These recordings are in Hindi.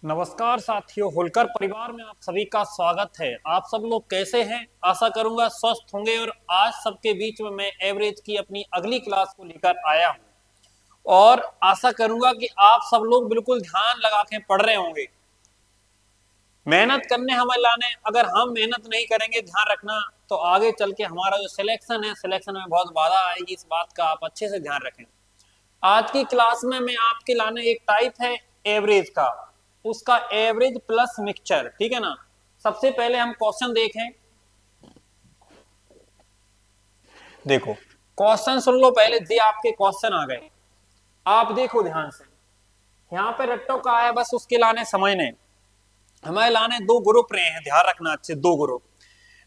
नमस्कार साथियों, होलकर परिवार में आप सभी का स्वागत है। आप सब लोग कैसे हैं? आशा करूंगा स्वस्थ होंगे। और आज सबके बीच में मैं एवरेज की अपनी अगली क्लास को लेकर आया हूं और आशा करूंगा कि आप सब लोग बिल्कुल ध्यान लगा के पढ़ रहे होंगे। मेहनत करने हमें लाने, अगर हम मेहनत नहीं करेंगे, ध्यान रखना, तो आगे चल के हमारा जो सिलेक्शन है, सिलेक्शन में बहुत बाधा आएगी। इस बात का आप अच्छे से ध्यान रखें। आज की क्लास में मैं आपके लाने एक टाइप है एवरेज का, उसका एवरेज प्लस मिक्सचर, ठीक है ना। सबसे पहले हम क्वेश्चन देखें। देखो क्वेश्चन सुन लो पहले, जी आपके क्वेश्चन आ गए। आप देखो ध्यान से, यहाँ पे रट्टो का है, बस उसके लाने समझने। हमारे लाने दो ग्रुप रहे हैं, ध्यान रखना अच्छे, दो ग्रुप।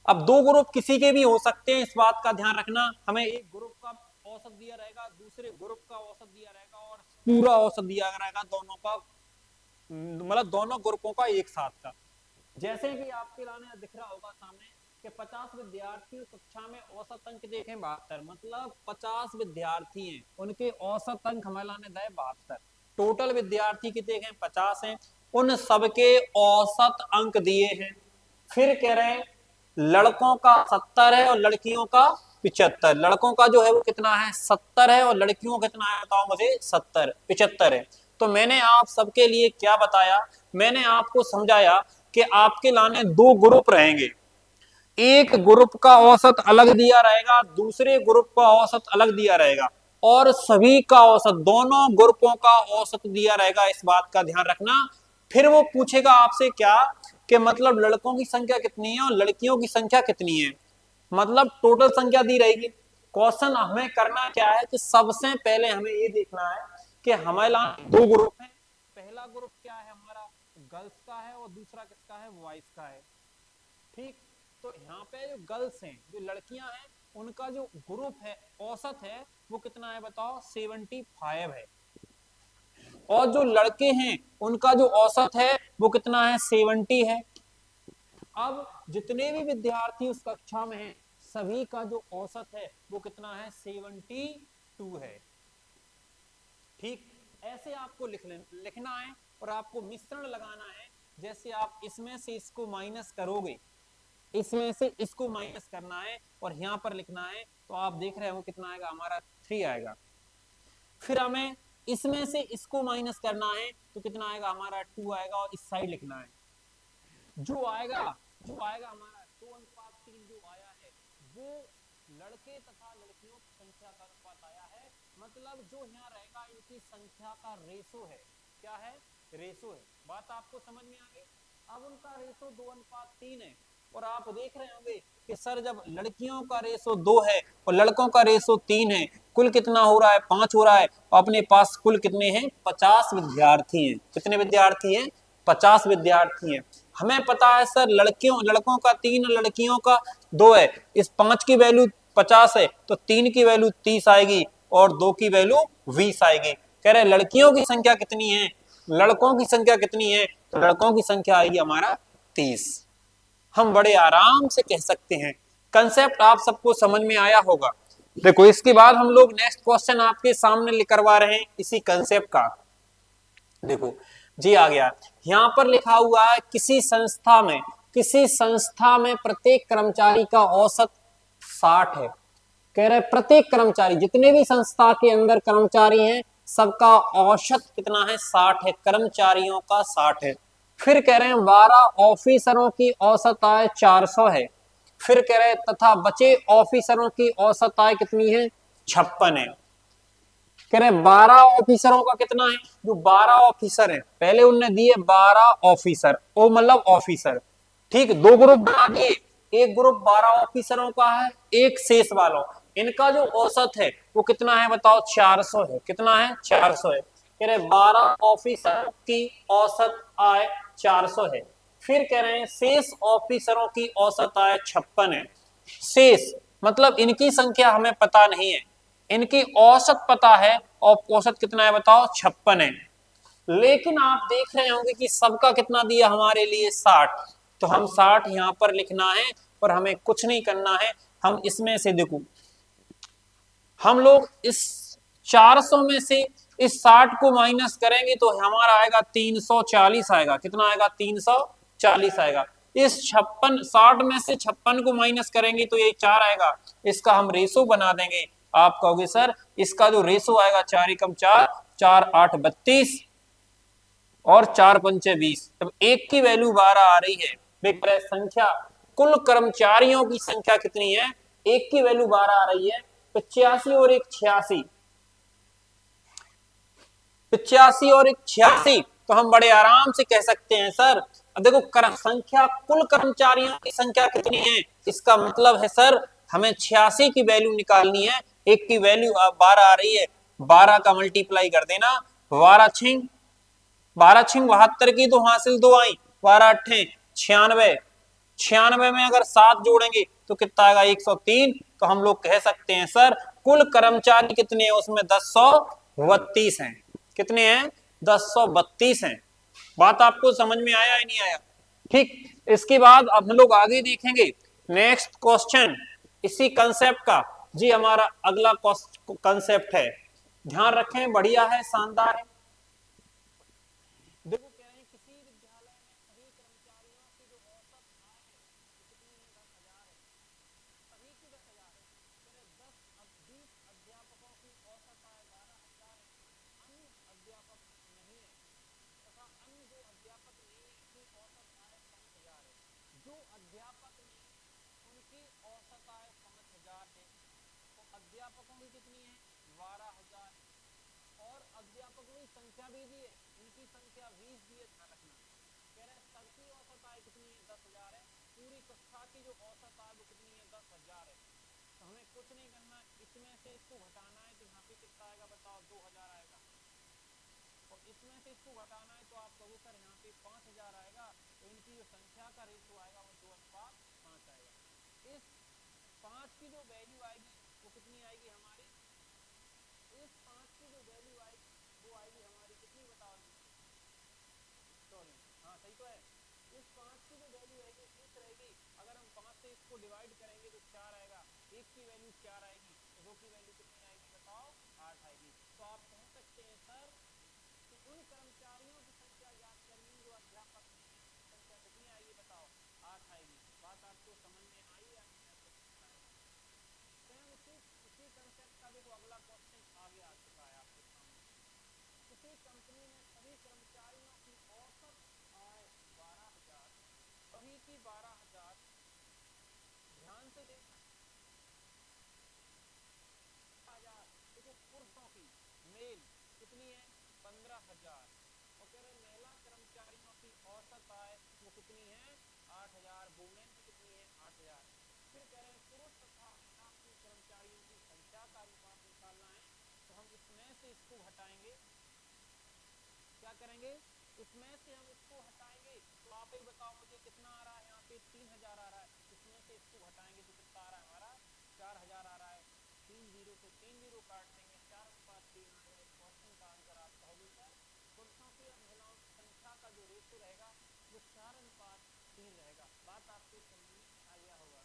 अब दो ग्रुप किसी के भी हो सकते हैं, इस बात का ध्यान रखना। हमें एक ग्रुप का औसत दिया रहेगा, दूसरे ग्रुप का औसत दिया रहेगा और पूरा औसत दिया रहेगा दोनों का, मतलब दोनों ग्रुपों का एक साथ का। जैसे कि आपके लाने दिख रहा होगा सामने कि 50 विद्यार्थी कक्षा में औसत अंक देखें 72, मतलब 50 विद्यार्थी हैं, उनके औसत अंक हमें लाने दे 72। टोटल विद्यार्थी कितने हैं? 50 हैं। उन सबके औसत अंक दिए हैं। फिर कह रहे हैं लड़कों का 70 है और लड़कियों का 75। लड़कों का जो है वो कितना है? 70 है और लड़कियों का कितना है बताओ मुझे? 75 है। तो मैंने आप सबके लिए क्या बताया? मैंने आपको समझाया कि आपके लाने दो ग्रुप रहेंगे। एक ग्रुप का औसत अलग दिया रहेगा, दूसरे ग्रुप का औसत अलग दिया रहेगा, और सभी का औसत, दोनों ग्रुपों का औसत दिया रहेगा। इस बात का ध्यान रखना। फिर वो पूछेगा आपसे क्या, कि मतलब लड़कों की संख्या कितनी है और लड़कियों की संख्या कितनी है, मतलब टोटल संख्या दी रहेगी। क्वेश्चन हमें करना क्या है कि सबसे पहले हमें ये देखना है कि हमारे दो ग्रुप है। पहला ग्रुप क्या है हमारा? गर्ल्स का है और दूसरा किसका है? बॉयज का है। ठीक। तो यहाँ पे जो गर्ल्स हैं, जो लड़कियां हैं, उनका जो ग्रुप है, औसत है, वो कितना है बताओ? 75 है। और जो लड़के हैं, उनका जो औसत है वो कितना है? 70 है। अब जितने भी विद्यार्थी उस कक्षा में हैं, सभी का जो औसत है वो कितना है? 72 है। ठीक। ऐसे आपको लिखना है और आपको मिश्रण लगाना है। जैसे आप इसमें से इसको माइनस करोगे, इसमें से इसको माइनस करना है और यहां पर लिखना है, तो आप देख रहे हो कितना आएगा हमारा? 3 आएगा। फिर हमें इसमें से इसको माइनस करना है, तो कितना आएगा हमारा? 2 आएगा और इस साइड लिखना है। जो आएगा हमारा 2:3 जो आया है, वो लड़के तथा लड़कियों की संख्या का अनुपात आया है। मतलब जो यहाँ रहेगा इनकी संख्या का रेशो है। क्या है? रेशो है। बात आपको समझ में आ गई? अब उनका रेशो 2:3 है। और आप देख रहे होंगे कि सर जब लड़कियों का रेशो 2 है और लड़कों का रेशो 3 है, कुल कितना हो रहा है? 5 हो रहा है। अपने पास कुल कितने हैं? 50 विद्यार्थी हैं। कितने विद्यार्थी हैं? 50 विद्यार्थी हैं। हमें पता है सर लड़कों का 3 और लड़कियों का 2 है। इस 5 की वैल्यू 50 है, तो 3 की वैल्यू 30 आएगी और 2 की वैल्यू 20 आएगी। कह रहे लड़कियों की संख्या कितनी है, लड़कों की संख्या कितनी है? तो लड़कों की संख्या आएगी हमारा 30। हम बड़े आराम से कह सकते हैं। कंसेप्ट आप सबको समझ में आया होगा। देखो इसके बाद हम लोग नेक्स्ट क्वेश्चन आपके सामने करवा रहे हैं इसी कंसेप्ट का। देखो जी आ गया। यहां पर लिखा हुआ है किसी संस्था में प्रत्येक कर्मचारी का औसत 60 है। कह रहे प्रत्येक कर्मचारी, जितने भी संस्था के अंदर कर्मचारी हैं, सबका औसत कितना है? 60 है। कर्मचारियों का 60 है। फिर कह रहे हैं 12 ऑफिसरों की औसत आय 400 है। फिर कह रहे हैं तथा बचे ऑफिसरों की औसत आय कितनी है? 56 है। कह रहे 12 ऑफिसरों का कितना है? जो 12 ऑफिसर है, पहले उनने दिए 12 ऑफिसर, ओ मतलब ऑफिसर। ठीक, दो ग्रुप बना दिए। एक ग्रुप 12 ऑफिसरों का है, एक शेष वालों। इनका जो औसत है वो कितना है बताओ? 400 है। कितना है? 400 है। कह रहे 12 ऑफिसरों की औसत आय 400 है। फिर कह रहे हैं शेष ऑफिसरों की औसत आय 56 है। शेष मतलब इनकी संख्या हमें पता नहीं है, इनकी औसत पता है। और औसत कितना है बताओ? 56 है। लेकिन आप देख रहे होंगे कि सबका कितना दिया हमारे लिए? 60। तो हम 60 यहां पर लिखना है और हमें कुछ नहीं करना है। हम इसमें से देखो, हम लोग इस 400 में से इस 60 को माइनस करेंगे तो हमारा आएगा 340 आएगा। कितना आएगा? 340 आएगा। इस 60 में से 56 को माइनस करेंगे तो ये 4 आएगा। इसका हम रेशो बना देंगे। आप कहोगे सर इसका जो रेशो आएगा 4 एकम 4, 4 8 32 और 4 पंचे 20। तब एक की वैल्यू 12 आ रही है। संख्या कुल कर्मचारियों की संख्या कितनी है? एक की वैल्यू 12 आ रही है। 85 और एक 86, 85 और एक 86, तो हम बड़े आराम से कह सकते हैं सर अब देखो संख्या कुल कर्मचारियों की संख्या कितनी है, इसका मतलब है सर हमें 86 की वैल्यू निकालनी है। एक की वैल्यू 12 आ रही है, 12 का मल्टीप्लाई कर देना, 12 छिंग 72 की तो हासिल 2 आई, 12 अट्ठे 96, 96 में अगर 7 जोड़ेंगे तो कितना आएगा? 103। तो हम लोग कह सकते हैं सर कुल कर्मचारी कितने हैं उसमें 1032 हैं। कितने हैं? 1032 हैं। बात आपको समझ में आया या नहीं आया? ठीक, इसके बाद अब हम लोग आगे देखेंगे नेक्स्ट क्वेश्चन इसी कंसेप्ट का। जी हमारा अगला कंसेप्ट है, ध्यान रखें, बढ़िया है, शानदार है। देखो कह रहे हैं किसी विद्यालय में सभी कर्मचारियों की जो औसत आय है वो कितनी है? 10,000 है। सभी की 10,000 है। कह रहे 20 अध्यापकों की औसत आय 12,000 है, अन्य अध्यापक नहीं है तथा अन्य जो अध्यापक नहीं है की औसत आय 5,000 है। जो अध्यापक नहीं उनकी औसत आय 5,000 है, तो अध्यापकों की कितनी है? 12,000। और अध्यापकों की संख्या भी दी है, उनकी संख्या 20 दी है, ध्यान रखना। कह रहे सबकी औसत आय कितनी है? 10,000 है। पूरी कक्षा की जो औसत आय वो कितनी है? 10,000 है। तो हमें कुछ नहीं करना, इसमें से इसको घटाना है तो यहाँ पे कितना आएगा बताओ? 2,000 आएगा। और इसमें से इसको घटाना है तो आप कहोगे सर यहाँ पे 5,000 आएगा, तो इनकी जो संख्या का रेशो आएगा वो 2:5 आएगा। इस 5 की जो वैल्यू आएगी वो कितनी आएगी हमारी? इस 5 की जो वैल्यू आएगी वो आएगी हमारी कितनी बताओ? सॉरी, हाँ सही तो है। इस 5 की जो वैल्यू आएगी इस रहेगी। अगर हम 5 से इसको डिवाइड करेंगे तो 4 आएगा। एक की वैल्यू 4 आएगी, तो दो की वैल्यू कितनी आएगी बताओ? 8 आएगी। तो आप कह सकते हैं सर कि उन कर्मचारियों की संख्या ज्ञात करनी जो अध्यापक नहीं है, उनकी संख्या कितनी आएगी बताओ? 8 आएगी। बात आपको समझ में आई या नहीं आई? सेम इसी कंसेप्ट का देखो अगला क्वेश्चन आगे आ चुका है आपके सामने। किसी कंपनी में सभी कर्मचारियों की औसत आय 12,000, सभी की 12,000। ध्यान से देखना, देखो पुरुषों की मेल कितनी है? 15,000। और कह रहे महिला कर्मचारियों की औसत आय वो कितनी है? 8,000। वुमेन की कितनी है? 8,000। फिर कह रहे हैं पुरुष तथा महिला की कर्मचारियों की संख्या का अनुपात निकालना है, तो हम इसमें से इसको हटाएंगे। क्या करेंगे? इसमें से हम इसको हटाएंगे, तो आप ही बताओ मुझे कितना आ रहा है? यहाँ पे 3,000 आ रहा है। इसमें से इसको हटाएंगे तो कितना आ रहा है हमारा? 4,000 आ रहा है। 3 जीरो से 3 जीरो काट देंगे, 4:3 आएगा। इस क्वेश्चन का आंसर आप कहोगे सर पुरुषों की और महिलाओं की संख्या का जो रेशो रहेगा वो 4:3 रहेगा। बात आपको समझ में आया होगा।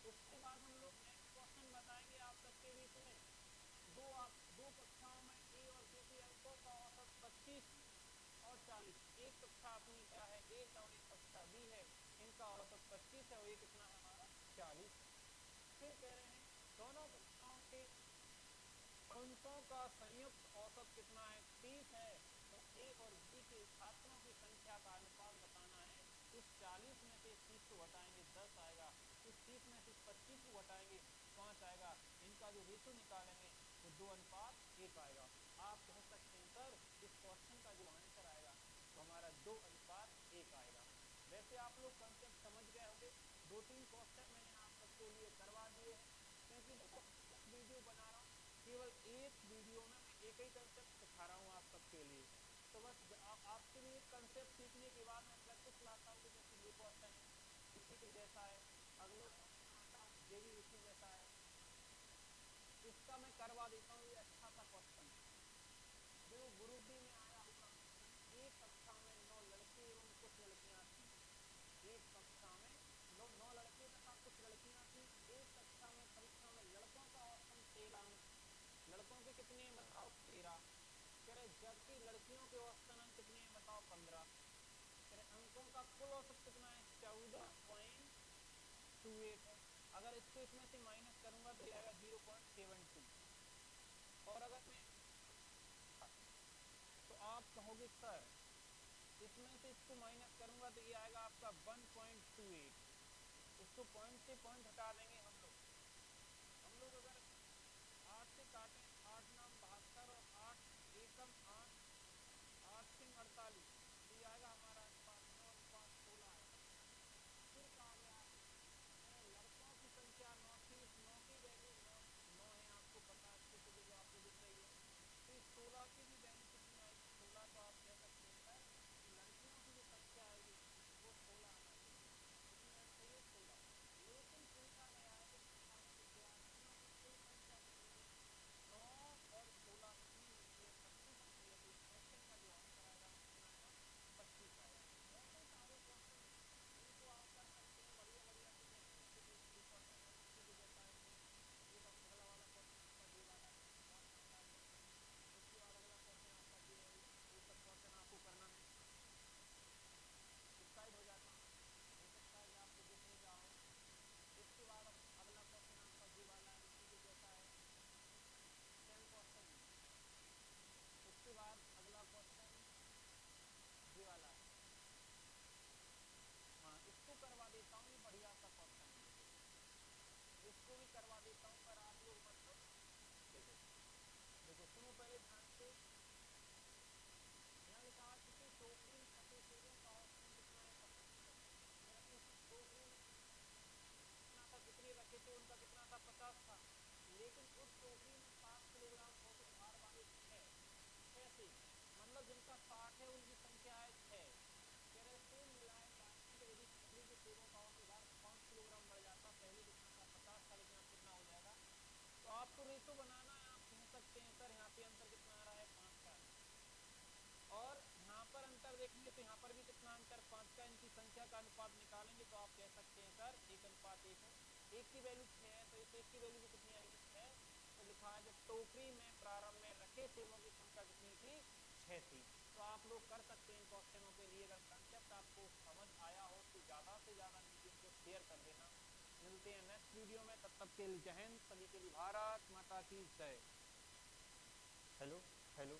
उसके बाद हम लोग नेक्स्ट क्वेश्चन बताएंगे आप सबके बीच में। दो कक्षाओं में ए और बी के अंकों का औसत 25 और 40। एक कक्षा अपनी क्या है? ए है, और एक कक्षा बी है। इनका औसत 25 है और ये कितना है हमारा? 40। फिर कह रहे हैं दोनों कक्षाओं के अंकों का संयुक्त औसत कितना है? 30 है। तो ए और बी के छात्रों की संख्या का अनुपात बताना है। इस 40 में से 30 को घटाएंगे 10 आएगा। इस 30 में से 25 को घटाएंगे 5 आएगा। इनका जो रेशो निकालेंगे वो 2:1 आएगा। आप कह सकते हैं सर इस क्वेश्चन का जो आंसर आएगा वो हमारा 2:1 आएगा। वैसे आप लोग कंसेप्ट समझ गए होंगे। 2-3 क्वेश्चन मैंने आप सबके लिए करवा दिए हैं, क्योंकि देखो वीडियो बना रहा हूँ, केवल एक वीडियो में मैं एक ही कंसेप्ट सिखा रहा हूँ आप सबके लिए। तो बस आपके लिए कंसेप्ट सीखने के बाद मैं प्रैक्टिस लाता हूँ कि जैसे ये क्वेश्चन है इसी के जैसा है, अगला क्वेश्चन आता है ये भी इसी जैसा है, इसका मैं करवा देता हूँ। ये अच्छा सा क्वेश्चन है। देखो ग्रुप डी में आया होगा क्वेश्चन, एक कक्षा में 9 लड़के एवं कुछ लड़कियां थी। एक कक्षा में 9 लड़के तथा कुछ लड़कियां थी। एक कक्षा में परीक्षा में लड़कों का औसतन 13 अंक। लड़कों के कितने बताओ? 13। तो उनका कुल औसत कितना है 14.28 है। अगर इसको इसमें से माइनस करूंगा तो आएगा 0.72। और अगर मैं तो आप कहोगे सर इसमें से इसको माइनस करूंगा तो ये आएगा आपका 1.28। इसको पॉइंट से पॉइंट हटा देंगे हम लोग अगर 8 से काटें, 8 नाम 72 और 8 एकम 8, 8 सिंह 48, तो ये आएगा हमारा अनुपात 9:16 आएगा। फिर कहा गया है लड़कों की संख्या 9 थी, इस 9 की वैल्यू 9 है, आपको पता अच्छे से जो आपको दिख रही है। तो इस 16 की भी वैल्यू कितनी आएगी 16, तो आप कह सकते हैं सर कि लड़कियों की जो संख्या आएगी वो 16 आना चाहिए। कितनी आना चाहिए 16। लेकिन पूछा गया है कि विद्यार्थियों की कुल संख्या कितनी है 9 और 16 कितनी होती है 25 होती है। तो इस क्वेश्चन का जो आंसर आएगा वो कितना आएगा 25 आएगा। ऐसे सारे क्वेश्चन इनको आप कर सकते हैं बढ़िया बढ़िया से। जैसे इसके जो क्वेश्चन है इसी के जैसा है ये बस अगला वाला क्वेश्चन आपका ये वाला है, बहुत शानदार क्वेश्चन है। उसके बाद अगला क्वेश्चन आपका ये है, ये सब क्वेश्चन आपको करना है। इस साइड हो जाता हूँ, हो सकता है कि आपको दिख नहीं रहा हो। इसके बाद अगला क्वेश्चन आपका ये वाला है, इसी के जैसा है, सेम क्वेश्चन है। उसके बाद अगला क्वेश्चन ये वाला है। हाँ इसको करवा देता हूँ, ये बढ़िया सा क्वेश्चन है, इसको भी करवा देता हूँ। पर आप लोग मतलब देखो देखो सुनो पहले ध्यान से। यहाँ लिखा है किसी टोकरी में फंसे सेबों का औसतन कितना है 75। मैंने उस टोकरी में कितना था, जितने रखे थे उनका कितना था 50 था, लेकिन उस टोकरी में 7 किलोग्राम औसत भार वाले 6 सेब, मतलब जिनका 60 है उनकी संख्या है 6। कह रहे सेब मिलाए जाते हैं तो यदि टोकरी के सेबों का औसत भार 5 किलोग्राम बढ़ जाता, पहले कितना था 50 था, लेकिन अब कितना हो जाएगा। तो आपको रेशो बनाना है, आप कह सकते हैं सर यहाँ पे अंतर कितना आ रहा है 5 का। और यहाँ पर अंतर देखेंगे तो यहाँ पर भी कितना अंतर 5 का। इनकी संख्या का अनुपात निकालेंगे तो आप कह सकते हैं सर 1:1 है। एक की वैल्यू 6 है तो इस एक की वैल्यू भी कितनी आएगी 6। तो लिखा है जब टोकरी में प्रारंभ में रखे सेबों की संख्या कितनी थी 6 थी। तो आप लोग कर सकते हैं क्वेश्चनों के लिए। अगर कंसेप्ट आपको समझ आया हो तो ज्यादा से ज्यादा वीडियो को शेयर कर देना। मिलते हैं नेक्स्ट वीडियो में, तब तक के लिए जय हिंद। सभी के लिए भारत माता की जय। Hello hello.